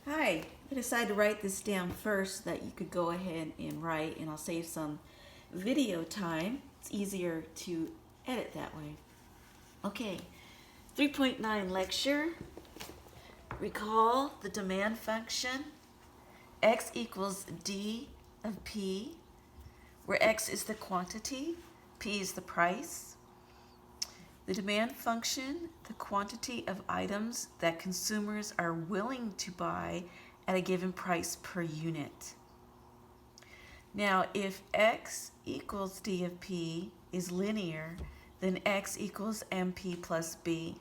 Hi, I decided to write this down first so that you could go ahead and write, and I'll save some video time. It's easier to edit that way. Okay, 3.9 lecture. Recall the demand function. X equals D of P, where X is the quantity, P is the price. The demand function, the quantity of items that consumers are willing to buy at a given price per unit. Now, if X equals D of P is linear, then X equals MP plus B.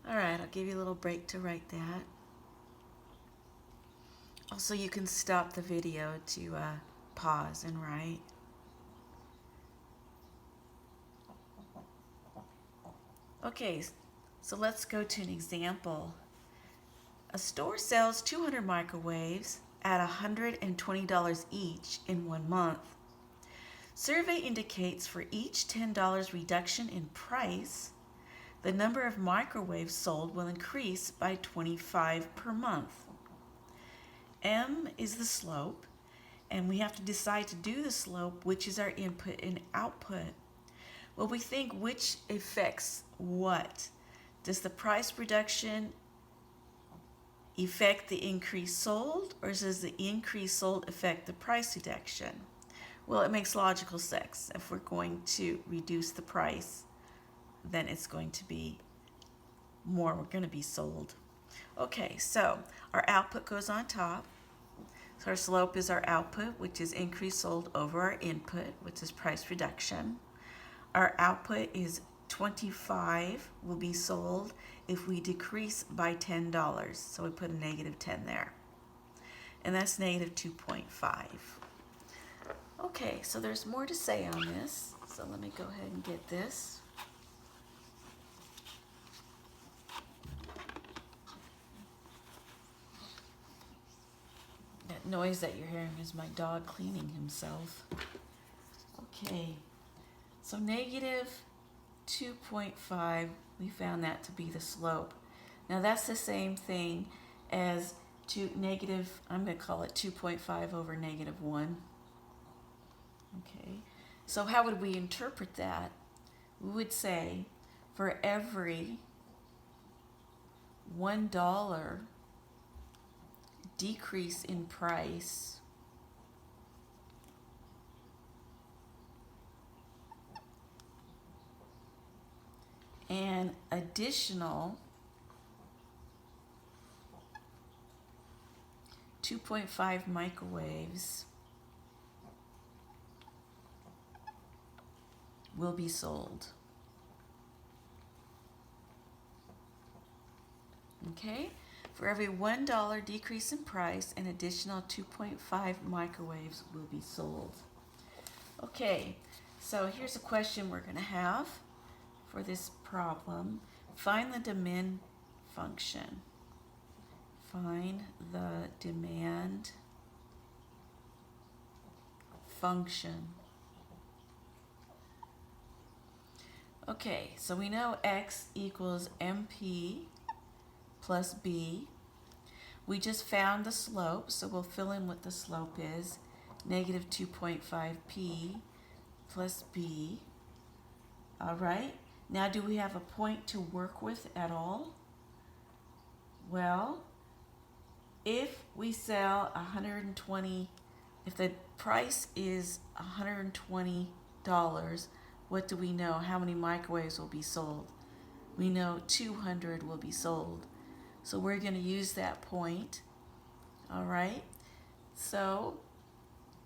All right, I'll give you a little break to write that. Also, you can stop the video to pause and write. Okay, so let's go to an example. A store sells 200 microwaves at $120 each in 1 month. Survey indicates for each $10 reduction in price, the number of microwaves sold will increase by 25 per month. M is the slope, and we have to decide to do the slope, which is our input and output. Well, we think which affects what? Does the price reduction affect the increase sold, or does the increase sold affect the price reduction? Well, it makes logical sense. If we're going to reduce the price, then it's going to be more, we're going to be sold. Okay, so our output goes on top. So our slope is our output, which is increase sold over our input, which is price reduction. Our output is 25 will be sold if we decrease by $10. So we put a negative 10 there. And that's negative 2.5. Okay, so there's more to say on this. So let me go ahead and get this. That noise that you're hearing is my dog cleaning himself. Okay, so negative 2.5, we found that to be the slope. Now that's the same thing as negative, I'm going to call it 2.5 over negative 1. Okay, so how would we interpret that? We would say for every $1 decrease in price, an additional 2.5 microwaves will be sold. Okay, for every $1 decrease in price, an additional 2.5 microwaves will be sold. Okay, so here's a question we're going to have for this problem. Find the demand function. Find the demand function. Okay, so we know X equals MP plus B. We just found the slope, so we'll fill in what the slope is. Negative 2.5P plus B. All right, now do we have a point to work with at all? Well, if we sell 120, if the price is $120, what do we know? How many microwaves will be sold? We know 200 will be sold. So we're going to use that point. All right. So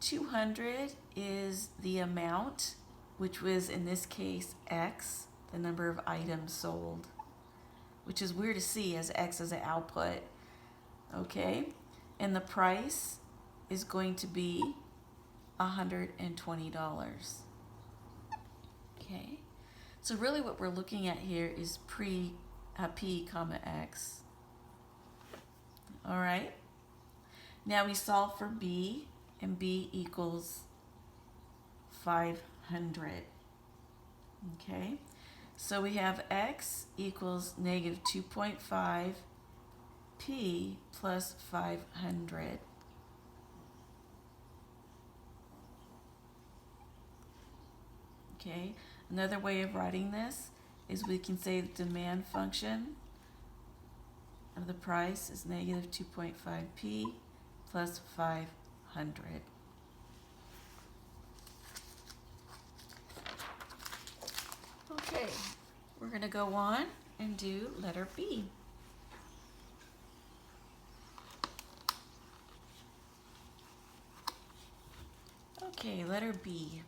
200 is the amount, which was in this case X, the number of items sold, which is weird to see as X as an output. Okay. And the price is going to be $120. Okay. So really what we're looking at here is P comma X. All right. Now we solve for B, and B equals 500. Okay. So we have X equals negative 2.5 P plus 500. Okay, another way of writing this is we can say the demand function of the price is negative 2.5p plus 500. Okay, we're going to go on and do letter B. Okay, letter B.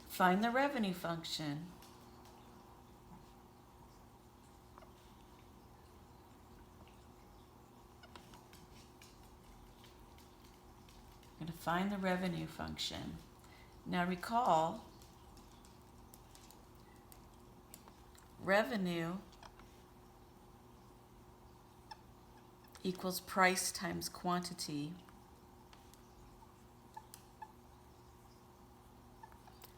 Find the revenue function. We're going to find the revenue function. Now recall, revenue equals price times quantity.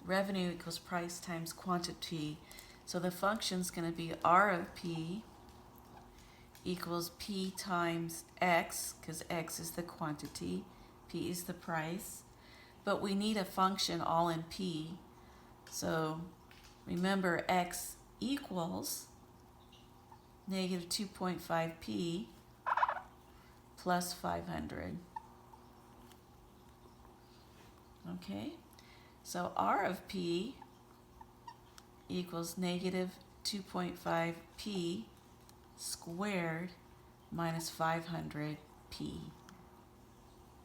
Revenue equals price times quantity. So the function is going to be R of P equals P times X, because X is the quantity, P is the price. But we need a function all in P. So remember, X equals negative 2.5P plus 500. Okay? So R of P equals negative 2.5P squared minus 500P.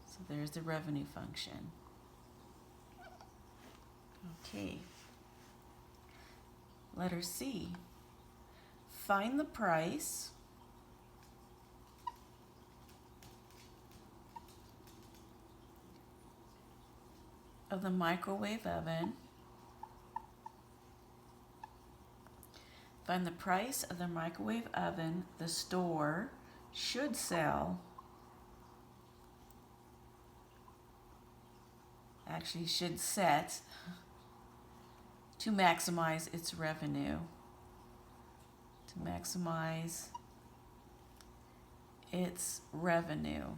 So there's the revenue function. Okay. Letter C. Find the price of the microwave oven. Find the price of the microwave oven the store should sell. Actually, should set to maximize its revenue. To maximize its revenue.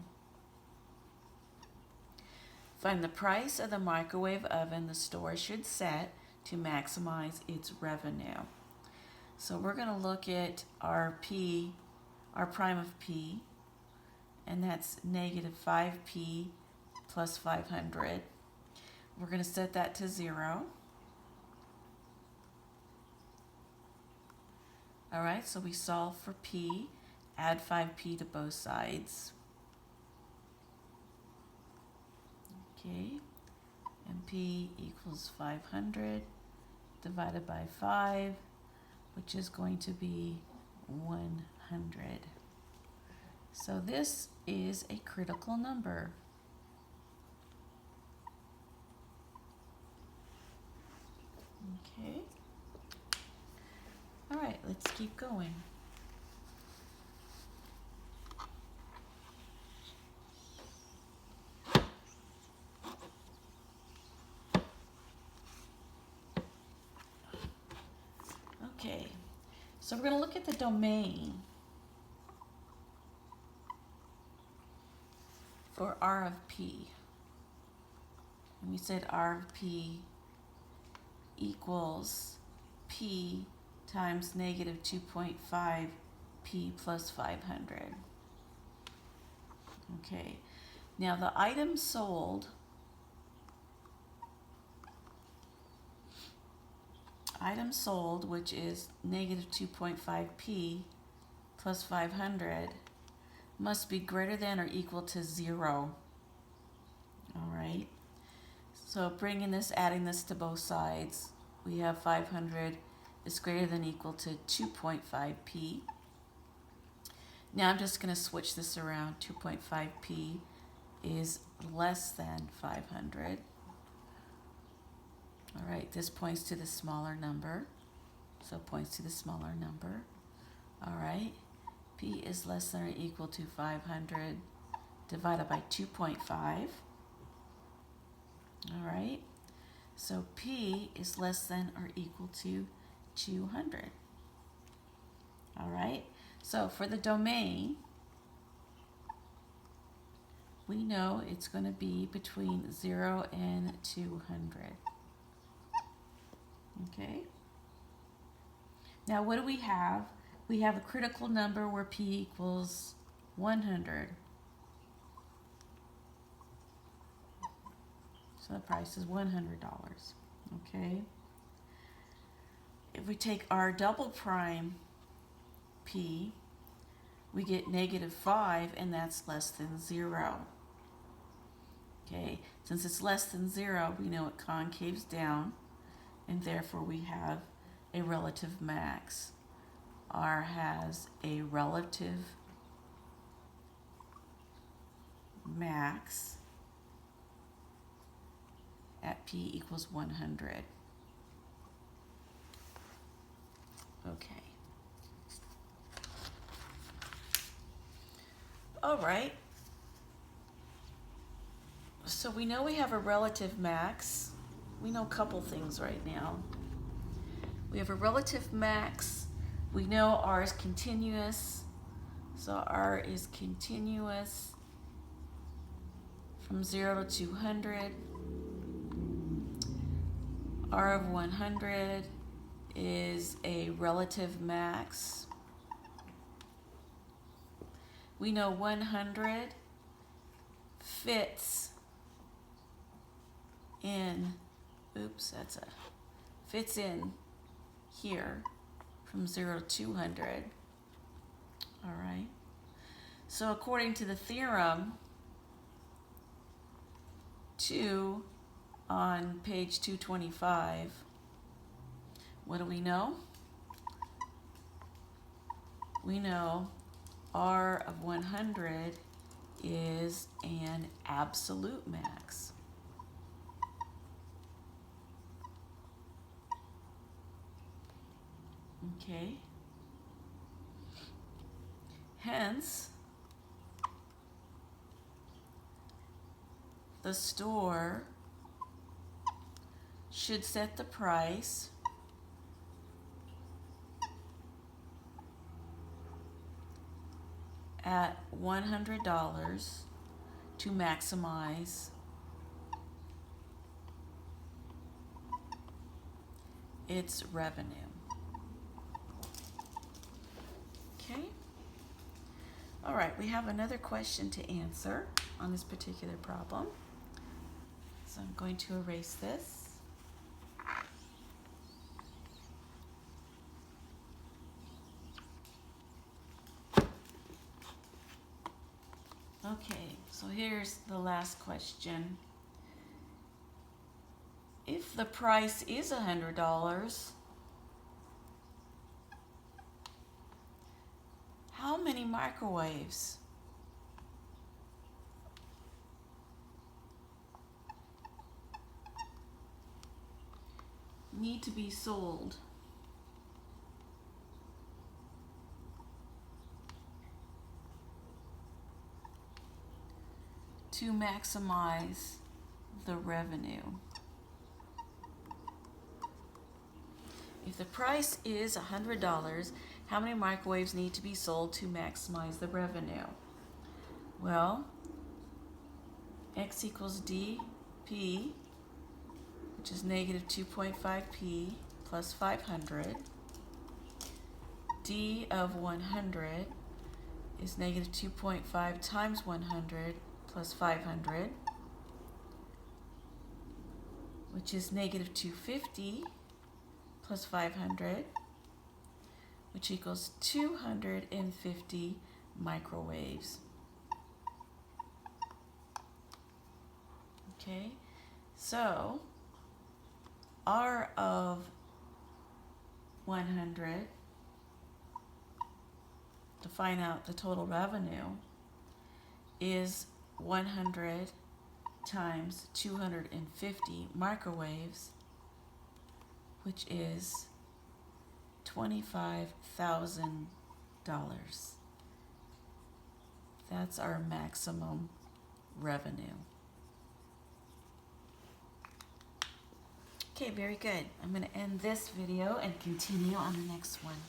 Find the price of the microwave oven the store should set to maximize its revenue. So we're going to look at our P, our prime of P, and that's negative 5P plus 500. We're going to set that to 0. All right, so we solve for P, add 5P to both sides. Okay, and P equals 500 divided by 5, which is going to be 100. So this is a critical number. Okay. All right, let's keep going. Okay, so we're going to look at the domain for R of P. And we said R of P equals P times negative 2.5P plus 500. Okay, now the item sold, which is negative 2.5P plus 500, must be greater than or equal to 0. All right, so adding this to both sides, we have 500 is greater than or equal to 2.5P. Now I'm just going to switch this around. 2.5P is less than 500. All right, this points to the smaller number. So it points to the smaller number. All right, P is less than or equal to 500 divided by 2.5. All right, so P is less than or equal to 200. All right, So for the domain, we know it's going to be between 0 and 200. Okay? Now what do we have? We have a critical number where P equals 100. So the price is $100. Okay? If we take our double prime P, we get -5, and that's less than 0. Okay, since it's less than 0, we know it concaves down, and therefore we have a relative max. R has a relative max at P equals 100. Okay. All right. So we know we have a relative max. We know a couple things right now. We have a relative max. We know R is continuous. So R is continuous from 0 to 200. R of 100 is a relative max. We know 100 fits in, fits in here from 0 to 200. All right. So according to the theorem 2 on page 225, what do we know? We know R of 100 is an absolute max. Okay. Hence, the store should set the price at $100 to maximize its revenue. Okay. All right, we have another question to answer on this particular problem. So I'm going to erase this. Okay, so here's the last question. If the price is $100, how many microwaves need to be sold to maximize the revenue? If the price is $100, how many microwaves need to be sold to maximize the revenue? Well, X equals dP, which is negative 2.5P plus 500. D of 100 is negative 2.5 times 100 plus 500, which is negative 250 plus 500, which equals 250 microwaves. Okay, so R of 100, to find out the total revenue, is 100 times 250 microwaves, which is $25,000. That's our maximum revenue. Okay, very good. I'm going to end this video and continue on the next one.